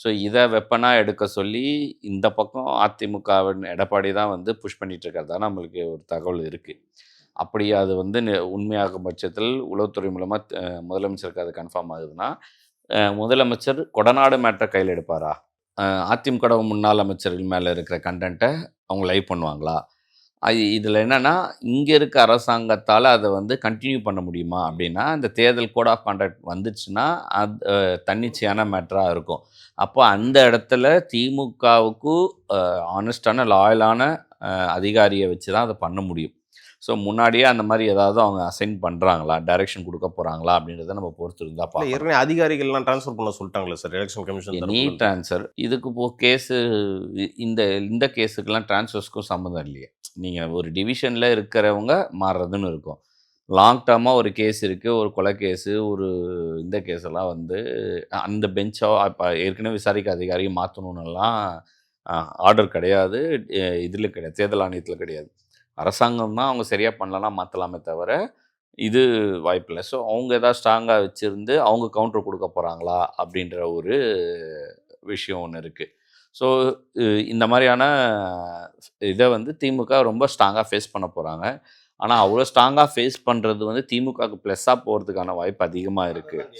So இதை வெப்பனாக எடுக்க சொல்லி இந்த பக்கம் அதிமுகவின் எடப்பாடி தான் வந்து புஷ் பண்ணிட்டு இருக்கிறதா நம்மளுக்கு ஒரு தகவல் இருக்குது. அப்படி அது வந்து உண்மையாகும் பட்சத்தில் உளவுத்துறை மூலமாக முதலமைச்சருக்கு அது கன்ஃபார்ம் ஆகுதுன்னா முதலமைச்சர் கொடநாடு மேட்டரை கையில் எடுப்பாரா? அதிமுக முன்னாள் அமைச்சர்கள் மேலே இருக்கிற கண்டென்ட்டை அவங்க லைவ் பண்ணுவாங்களா? இதில் என்னென்னா இங்கே இருக்க அரசாங்கத்தால் அதை வந்து கண்டினியூ பண்ண முடியுமா அப்படின்னா, இந்த தேர்தல் கோட் ஆஃப் கான்டக்ட் வந்துச்சுன்னா அது தன்னிச்சையான மேட்டராக இருக்கும். அப்போ அந்த இடத்துல திமுகவுக்கு ஆனஸ்டான லாயலான அதிகாரியை வச்சு தான் அதை பண்ண முடியும். ஸோ முன்னாடியே அந்த மாதிரி ஏதாவது அவங்க அசைன் பண்ணுறாங்களா, டைரக்ஷன் கொடுக்க போகிறாங்களா அப்படின்றத நம்ம பொறுத்து இருந்தால் பார்க்கலாம். ஏற்கனவே அதிகாரிகள்லாம் ட்ரான்ஸ்ஃபர் பண்ண சொல்லிட்டாங்களே sir election commission? Any transfer இதுக்கு கேஸு இந்த கேஸுக்கெல்லாம் ட்ரான்ஸ்ஃபர்ஸ்க்கும் சம்மந்தம் இல்லையே. நீங்கள் ஒரு டிவிஷனில் இருக்கிறவங்க மாறுறதுன்னு இருக்கும். லாங் டேர்மாக ஒரு கேஸ் இருக்குது, ஒரு கொலை கேஸு, ஒரு இந்த கேஸெல்லாம் வந்து அந்த பெஞ்சோ இப்போ ஏற்கனவே விசாரிக்க அதிகாரியை மாற்றணுன்னெல்லாம் ஆர்டர் கிடையாது, இதில் கிடையாது, தேர்தல் ஆணையத்தில் கிடையாது. அரசாங்கம் தான் அவங்க சரியாக பண்ணலன்னா மாற்றலாமே தவிர இது வாய்ப்பில்லை. ஸோ அவங்க எதாவது ஸ்ட்ராங்காக வச்சுருந்து அவங்க கவுண்டர் கொடுக்க போகிறாங்களா அப்படின்ற ஒரு விஷயம் ஒன்று இருக்குது. ஸோ இந்த மாதிரியான இதை வந்து திமுக ரொம்ப ஸ்ட்ராங்காக ஃபேஸ் பண்ண போகிறாங்க. ஆனால் அவ்வளோ ஸ்ட்ராங்காக ஃபேஸ் பண்ணுறது வந்து திமுகவுக்கு ப்ளஸ்ஸாக போகிறதுக்கான வாய்ப்பு அதிகமாக இருக்குது.